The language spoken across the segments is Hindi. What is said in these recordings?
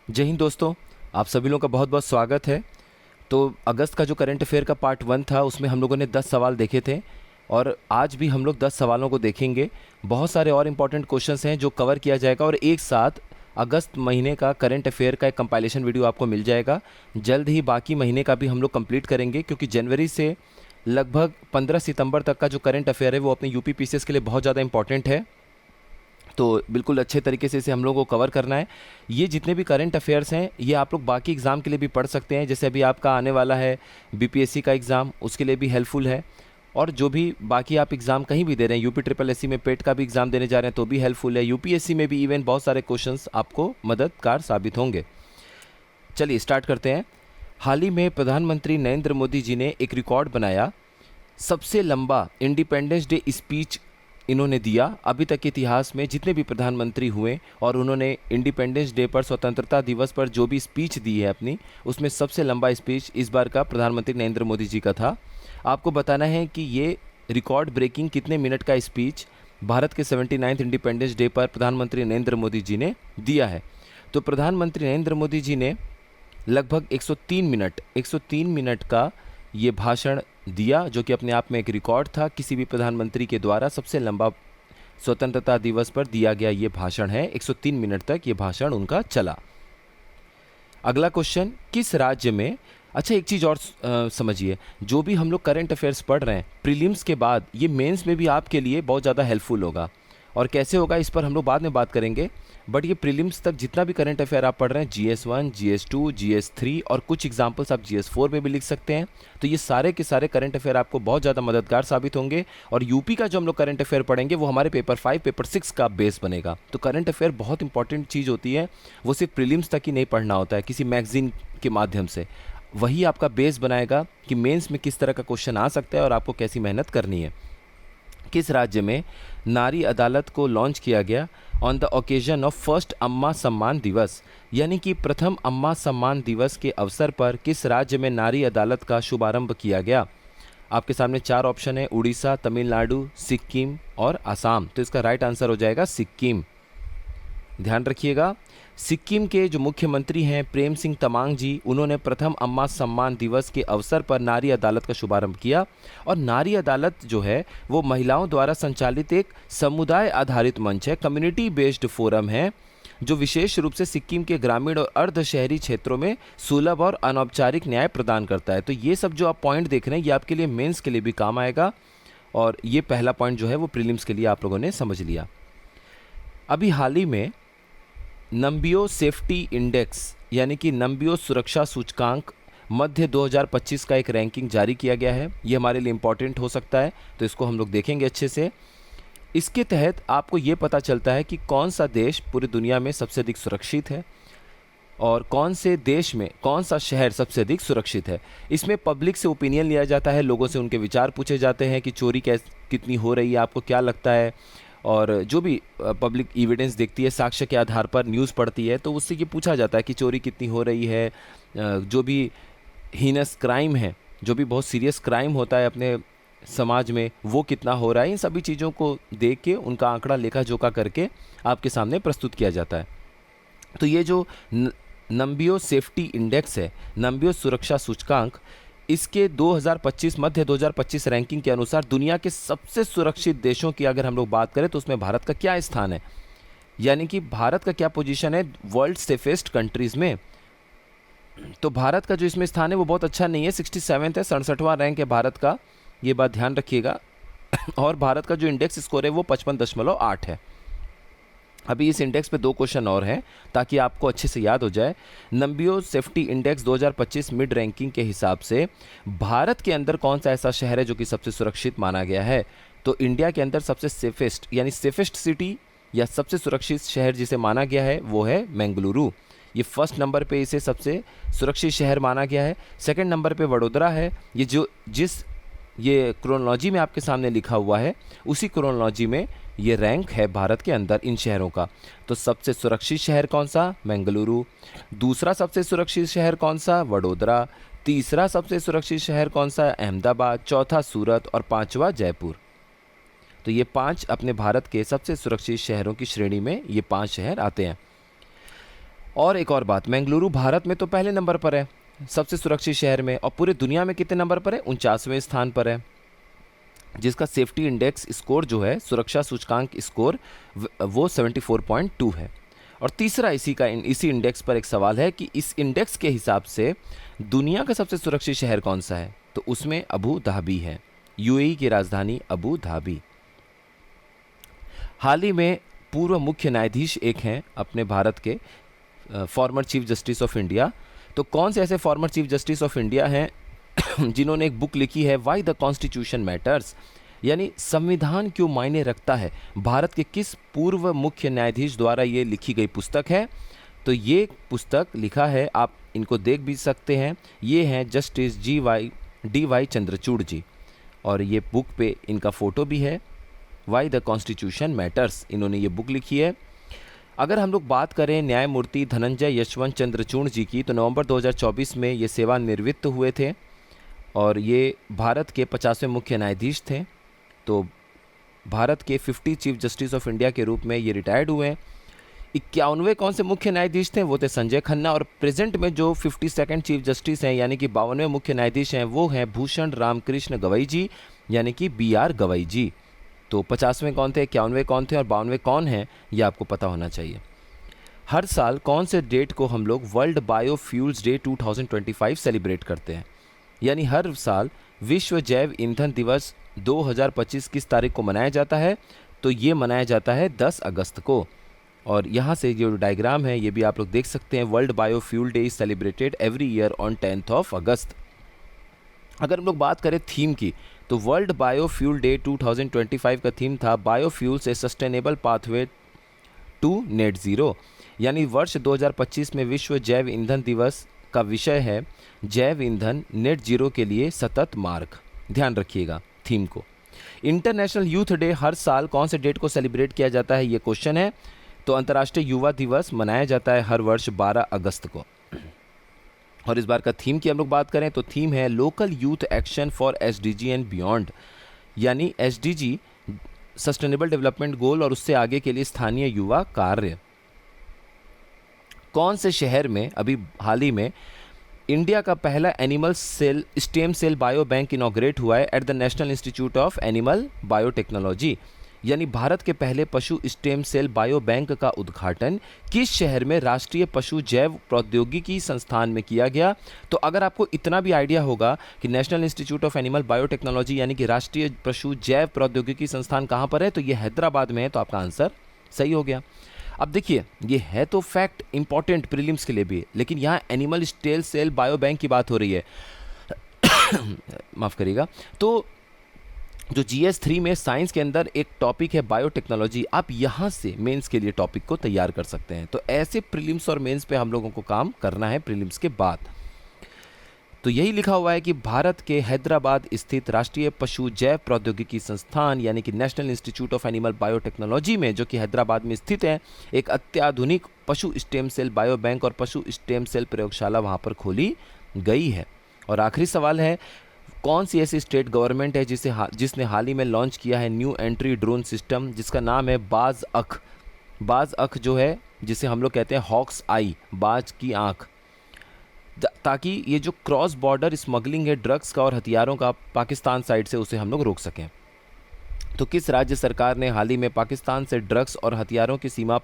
जय हिंद दोस्तों। आप सभी लोगों का बहुत बहुत स्वागत है। तो अगस्त का जो करंट अफेयर का पार्ट 1 था उसमें हम लोगों ने 10 सवाल देखे थे और आज भी हम लोग 10 सवालों को देखेंगे। बहुत सारे और इम्पोर्टेंट क्वेश्चंस हैं जो कवर किया जाएगा और एक साथ अगस्त महीने का करंट अफेयर का एक कंपाइलेशन वीडियो आपको मिल जाएगा। जल्द ही बाकी महीने का भी हम लोग कंप्लीट करेंगे क्योंकि जनवरी से लगभग 15 सितंबर तक का जो करंट अफेयर है वो अपने यूपी पीसीएस के लिए बहुत ज़्यादा इंपॉर्टेंट है। तो बिल्कुल अच्छे तरीके से इसे हम लोगों को कवर करना है। ये जितने भी करंट अफेयर्स हैं ये आप लोग बाकी एग्ज़ाम के लिए भी पढ़ सकते हैं। जैसे अभी आपका आने वाला है बीपीएससी का एग्ज़ाम, उसके लिए भी हेल्पफुल है। और जो भी बाकी आप एग्ज़ाम कहीं भी दे रहे हैं, यूपी ट्रिपल एससी में पेट का भी एग्ज़ाम देने जा रहे हैं तो भी हेल्पफुल है। यूपीएससी में भी इवन बहुत सारे क्वेश्चंस आपको मददगार साबित होंगे। चलिए स्टार्ट करते हैं। हाल ही में प्रधानमंत्री नरेंद्र मोदी जी ने एक रिकॉर्ड बनाया। सबसे लंबा इंडिपेंडेंस डे स्पीच इन्होंने दिया अभी तक के इतिहास में जितने भी प्रधानमंत्री हुए, और उन्होंने इंडिपेंडेंस डे पर, स्वतंत्रता दिवस पर जो भी स्पीच दी है अपनी, उसमें सबसे लंबा स्पीच इस बार का प्रधानमंत्री नरेंद्र मोदी जी का था। आपको बताना है कि ये रिकॉर्ड ब्रेकिंग कितने मिनट का स्पीच भारत के 79th इंडिपेंडेंस डे पर प्रधानमंत्री नरेंद्र मोदी जी ने दिया है। तो प्रधानमंत्री नरेंद्र मोदी जी ने लगभग 103 मिनट का ये भाषण दिया, जो कि अपने आप में एक रिकॉर्ड था। किसी भी प्रधानमंत्री के द्वारा सबसे लंबा स्वतंत्रता दिवस पर दिया गया ये भाषण है। 103 मिनट तक ये भाषण उनका चला। अगला क्वेश्चन, किस राज्य में, अच्छा एक चीज़ और समझिए, जो भी हम लोग करंट अफेयर्स पढ़ रहे हैं प्रीलिम्स के बाद ये मेंस में भी आपके लिए बहुत ज़्यादा हेल्पफुल होगा। और कैसे होगा इस पर हम लोग बाद में बात करेंगे, बट ये प्रीलिम्स तक जितना भी करंट अफेयर आप पढ़ रहे हैं, GS1, GS2, GS3 और कुछ एग्जाम्पल्स आप GS4 में भी लिख सकते हैं। तो ये सारे के सारे करंट अफेयर आपको बहुत ज़्यादा मददगार साबित होंगे। और यूपी का जो हम लोग करंट अफेयर पढ़ेंगे वो हमारे पेपर 5, पेपर 6 का बेस बनेगा। तो करंट अफेयर बहुत इंपॉर्टेंट चीज़ होती है, वो सिर्फ प्रीलिम्स तक ही नहीं पढ़ना होता है किसी मैगजीन के माध्यम से। वही आपका बेस बनाएगा कि मेंस में किस तरह का क्वेश्चन आ सकता है और आपको कैसी मेहनत करनी है। किस राज्य में नारी अदालत को लॉन्च किया गया on the occasion of first अम्मा सम्मान दिवस, यानी कि प्रथम अम्मा सम्मान दिवस के अवसर पर किस राज्य में नारी अदालत का शुभारंभ किया गया? आपके सामने 4 ऑप्शन है, उड़ीसा, तमिलनाडु, सिक्किम और असम। तो इसका राइट आंसर हो जाएगा सिक्किम। ध्यान रखिएगा, सिक्किम के जो मुख्यमंत्री हैं प्रेम सिंह तमांग जी, उन्होंने प्रथम अम्मा सम्मान दिवस के अवसर पर नारी अदालत का शुभारंभ किया। और नारी अदालत जो है वो महिलाओं द्वारा संचालित एक समुदाय आधारित मंच है, कम्युनिटी बेस्ड फोरम है, जो विशेष रूप से सिक्किम के ग्रामीण और अर्ध शहरी क्षेत्रों में सुलभ और अनौपचारिक न्याय प्रदान करता है। तो ये सब जो आप पॉइंट देख रहे हैं ये आपके लिए मेंस के लिए भी काम आएगा। और ये पहला पॉइंट जो है वो प्रीलिम्स के लिए आप लोगों ने समझ लिया। अभी हाल ही में नंबियो सेफ्टी इंडेक्स यानी कि नंबियो सुरक्षा सूचकांक मध्य 2025 का एक रैंकिंग जारी किया गया है। ये हमारे लिए इम्पॉर्टेंट हो सकता है, तो इसको हम लोग देखेंगे अच्छे से। इसके तहत आपको ये पता चलता है कि कौन सा देश पूरी दुनिया में सबसे अधिक सुरक्षित है और कौन से देश में कौन सा शहर सबसे अधिक सुरक्षित है। इसमें पब्लिक से ओपिनियन लिया जाता है, लोगों से उनके विचार पूछे जाते हैं कि चोरी कितनी हो रही है, आपको क्या लगता है। और जो भी पब्लिक एविडेंस देखती है, साक्ष्य के आधार पर न्यूज़ पढ़ती है, तो उससे ये पूछा जाता है कि चोरी कितनी हो रही है, जो भी हीनस क्राइम है, जो भी बहुत सीरियस क्राइम होता है अपने समाज में, वो कितना हो रहा है। इन सभी चीज़ों को देख के उनका आंकड़ा लेखा जोखा करके आपके सामने प्रस्तुत किया जाता है। तो ये जो नंबियो सेफ्टी इंडेक्स है, नंबियो सुरक्षा सूचकांक, इसके 2025 मध्य 2025 रैंकिंग के अनुसार दुनिया के सबसे सुरक्षित देशों की अगर हम लोग बात करें तो उसमें भारत का क्या स्थान है, यानी कि भारत का क्या पोजीशन है वर्ल्ड सेफेस्ट कंट्रीज़ में। तो भारत का जो इसमें स्थान है वो बहुत अच्छा नहीं है, 67 है, 67वां रैंक है भारत का, ये बात ध्यान रखिएगा। और भारत का जो इंडेक्स स्कोर है वो 55.8 है। अभी इस इंडेक्स पे 2 क्वेश्चन और हैं ताकि आपको अच्छे से याद हो जाए। नंबियो सेफ्टी इंडेक्स 2025 मिड रैंकिंग के हिसाब से भारत के अंदर कौन सा ऐसा शहर है जो कि सबसे सुरक्षित माना गया है? तो इंडिया के अंदर सबसे सेफेस्ट यानी सेफेस्ट सिटी या सबसे सुरक्षित शहर जिसे माना गया है वो है बेंगलुरु। ये फर्स्ट नंबर पे इसे सबसे सुरक्षित शहर माना गया है। सेकंड नंबर पे वडोदरा है। ये जो जिस ये क्रोनोलॉजी में आपके सामने लिखा हुआ है उसी क्रोनोलॉजी में ये रैंक है भारत के अंदर इन शहरों का। तो सबसे सुरक्षित शहर कौन सा? बेंगलुरु। दूसरा सबसे सुरक्षित शहर कौन सा? वडोदरा। तीसरा सबसे सुरक्षित शहर कौन सा? अहमदाबाद। चौथा सूरत और 5वां जयपुर। तो ये 5 अपने भारत के सबसे सुरक्षित शहरों की श्रेणी में ये 5 शहर आते हैं। और एक और बात, बेंगलुरु भारत में तो पहले नंबर पर है सबसे सुरक्षित शहर में, और पूरे दुनिया में कितने नंबर पर है? 49वें स्थान पर है, जिसका सेफ्टी इंडेक्स स्कोर जो है, सुरक्षा सूचकांक स्कोर, वो 74.2 है। और तीसरा इसी इंडेक्स पर एक सवाल है कि इस इंडेक्स के हिसाब से दुनिया का सबसे सुरक्षित शहर कौन सा है? तो उसमें अबू धाबी है, यूएई की राजधानी अबू धाबी। हाल ही में पूर्व मुख्य न्यायाधीश एक हैं अपने भारत के, former chief justice of India. तो कौन से ऐसे former chief justice of India हैं जिन्होंने एक बुक लिखी है, वाई द कॉन्स्टिट्यूशन मैटर्स, यानी संविधान क्यों मायने रखता है? भारत के किस पूर्व मुख्य न्यायाधीश द्वारा ये लिखी गई पुस्तक है? तो ये पुस्तक लिखा है, आप इनको देख भी सकते हैं, ये हैं जस्टिस डी वाई चंद्रचूड़ जी, और ये बुक पे इनका फ़ोटो भी है। वाई द कॉन्स्टिट्यूशन मैटर्स, इन्होंने ये बुक लिखी है। अगर हम लोग बात करें न्यायमूर्ति धनंजय यशवंत चंद्रचूड़ जी की, तो नवंबर 2024 में ये सेवानिवृत्त हुए थे और ये भारत के 50वें मुख्य न्यायाधीश थे। तो भारत के 50 चीफ जस्टिस ऑफ इंडिया के रूप में ये रिटायर्ड हुए हैं। 51वें कौन से मुख्य न्यायाधीश थे? वो थे संजय खन्ना। और प्रेजेंट में जो 52nd चीफ जस्टिस हैं, यानी कि 52वें मुख्य न्यायाधीश हैं, वो हैं भूषण रामकृष्ण गवई जी, यानी कि BR गवई जी। तो 50वें कौन थे, 51वें कौन थे और 52वें कौन हैं, ये आपको पता होना चाहिए। हर साल कौन से डेट को हम लोग वर्ल्ड बायोफ्यूल्स डे 2025 सेलिब्रेट करते हैं? यानी हर साल विश्व जैव ईंधन दिवस 2025 किस तारीख को मनाया जाता है? तो ये मनाया जाता है 10 अगस्त को। और यहाँ से जो डायग्राम है ये भी आप लोग देख सकते हैं। World biofuel day is celebrated every year on 10 अगस्त। अगर हम लोग बात करें थीम की, तो वर्ल्ड बायोफ्यूल डे 2025 का थीम था biofuels a sustainable pathway to net zero, यानी वर्ष 2025 में विश्व जैव ईंधन दिवस का विषय है जैव ईंधन नेट जीरो के लिए सतत मार्ग। ध्यान रखिएगा थीम को। इंटरनेशनल यूथ डे हर साल कौन से डेट को सेलिब्रेट किया जाता है, ये क्वेश्चन है। तो अंतर्राष्ट्रीय युवा दिवस मनाया जाता है हर वर्ष 12 अगस्त को। और इस बार का थीम की हम लोग बात करें तो थीम है local youth action for SDG and beyond, यानी SDG सस्टेनेबल डेवलपमेंट गोल और उससे आगे के लिए स्थानीय युवा कार्य। कौन से शहर में अभी हाल ही में इंडिया का पहला animal stem cell bio bank inaugurate हुआ है at the National Institute of Animal Biotechnology, यानी भारत के पहले पशु स्टेम सेल बायो बैंक का उद्घाटन किस शहर में राष्ट्रीय पशु जैव प्रौद्योगिकी संस्थान में किया गया? तो अगर आपको इतना भी आइडिया होगा कि national Institute of Animal Biotechnology यानी कि राष्ट्रीय पशु जैव प्रौद्योगिकी संस्थान कहाँ पर है, तो ये हैदराबाद में है, तो आपका आंसर सही हो गया। अब देखिए, ये है तो फैक्ट इंपॉर्टेंट प्रीलिम्स के लिए भी, लेकिन यहाँ animal stem cell bio bank की बात हो रही है माफ़ करिएगा। तो जो GS3 में साइंस के अंदर एक टॉपिक है बायोटेक्नोलॉजी, आप यहाँ से मेंस के लिए टॉपिक को तैयार कर सकते हैं। तो ऐसे प्रीलिम्स और मेंस पे हम लोगों को काम करना है प्रीलिम्स के बाद। तो यही लिखा हुआ है कि भारत के हैदराबाद स्थित राष्ट्रीय पशु जैव प्रौद्योगिकी संस्थान यानी कि national Institute of Animal biotechnology में, जो कि हैदराबाद में स्थित है, एक अत्याधुनिक पशु स्टेम सेल बायो बैंक और पशु स्टेम सेल प्रयोगशाला वहाँ पर खोली गई है। और आखिरी सवाल है, कौन सी ऐसी स्टेट गवर्नमेंट है जिसने हाल ही में लॉन्च किया है न्यू एंट्री ड्रोन सिस्टम, जिसका नाम है बाज अख। बाज अख जो है, जिसे हम लोग कहते हैं हॉक्स आई, बाज की आँख, ताकि ये जो क्रॉस बॉर्डर स्मगलिंग है ड्रग्स का और हथियारों का पाकिस्तान साइड से, उसे हम लोग रोक सकें। तो किस राज्य सरकार ने हाल ही में पाकिस्तान से ड्रग्स और हथियारों की सीमा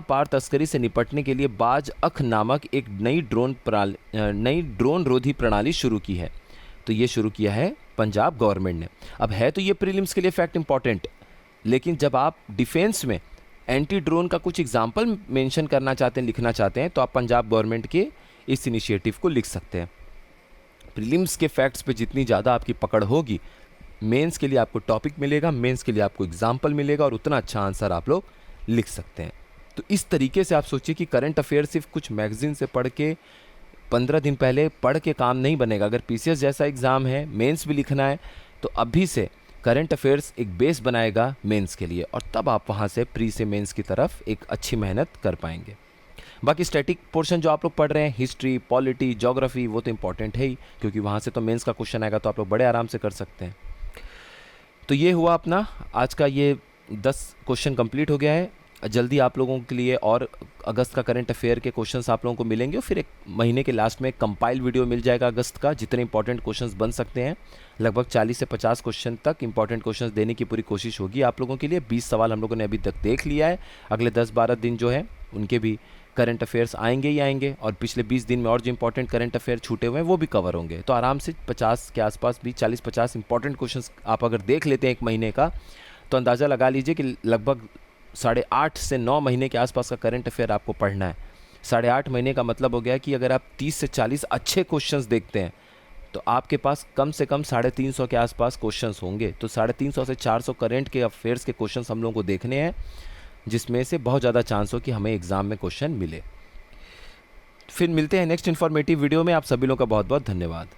पार तस्करी से निपटने के लिए बाज अख नामक एक नई ड्रोन रोधी प्रणाली शुरू की है? तो ये शुरू किया है पंजाब गवर्नमेंट ने। अब है तो ये प्रीलिम्स के लिए फैक्ट इंपॉर्टेंट, लेकिन जब आप डिफेंस में एंटी ड्रोन का कुछ एग्जाम्पल मेंशन करना चाहते हैं, लिखना चाहते हैं, तो आप पंजाब गवर्नमेंट के इस इनिशिएटिव को लिख सकते हैं। प्रीलिम्स के फैक्ट्स पे जितनी ज़्यादा आपकी पकड़ होगी, मेंस के लिए आपको टॉपिक मिलेगा, मेंस के लिए आपको एग्जाम्पल मिलेगा और उतना अच्छा आंसर आप लोग लिख सकते हैं। तो इस तरीके से आप सोचिए कि करंट अफेयर सिर्फ कुछ मैगजीन से पढ़ के 15 दिन पहले पढ़ के काम नहीं बनेगा। अगर PCS जैसा एग्ज़ाम है, मेंस भी लिखना है, तो अभी से करंट अफेयर्स एक बेस बनाएगा मेंस के लिए, और तब आप वहाँ से प्री से मेंस की तरफ एक अच्छी मेहनत कर पाएंगे। बाकी स्टैटिक पोर्शन जो आप लोग पढ़ रहे हैं, हिस्ट्री, पॉलिटी, ज्योग्राफी, वो तो इंपॉर्टेंट है ही, क्योंकि वहाँ से तो मेंस का क्वेश्चन आएगा, तो आप लोग बड़े आराम से कर सकते हैं। तो ये हुआ अपना आज का ये 10 क्वेश्चन कंप्लीट हो गया है। जल्दी आप लोगों के लिए और अगस्त का करंट अफेयर के क्वेश्चंस आप लोगों को मिलेंगे और फिर एक महीने के लास्ट में एक कंपाइल वीडियो मिल जाएगा अगस्त का, जितने इंपॉर्टेंट क्वेश्चंस बन सकते हैं। लगभग 40 से 50 क्वेश्चन तक इंपॉर्टेंट क्वेश्चंस देने की पूरी कोशिश होगी आप लोगों के लिए। 20 सवाल हम लोगों ने अभी तक देख लिया है, अगले 10-12 दिन जो है उनके भी करंट अफेयर्स आएंगे ही आएंगे, और पिछले 20 दिन में और जो इंपॉर्टेंट करंट अफेयर छूटे हुए हैं वो भी कवर होंगे। तो आराम से 50 के आसपास भी 40-50 इंपॉर्टेंट क्वेश्चंस आप अगर देख लेते हैं एक महीने का, तो अंदाज़ा लगा लीजिए कि लगभग 8.5 से 9 महीने के आसपास का करंट अफेयर आपको पढ़ना है। 8.5 महीने का मतलब हो गया कि अगर आप 30 से 40 अच्छे क्वेश्चंस देखते हैं तो आपके पास कम से कम 350 के आसपास क्वेश्चंस होंगे। तो 350 से 400 करंट के अफेयर्स के क्वेश्चंस हम लोगों को देखने हैं, जिसमें से बहुत ज़्यादा चांस हो कि हमें एग्ज़ाम में क्वेश्चन मिले। फिर मिलते हैं नेक्स्ट इन्फॉर्मेटिव वीडियो में। आप सभी लोगों का बहुत बहुत धन्यवाद।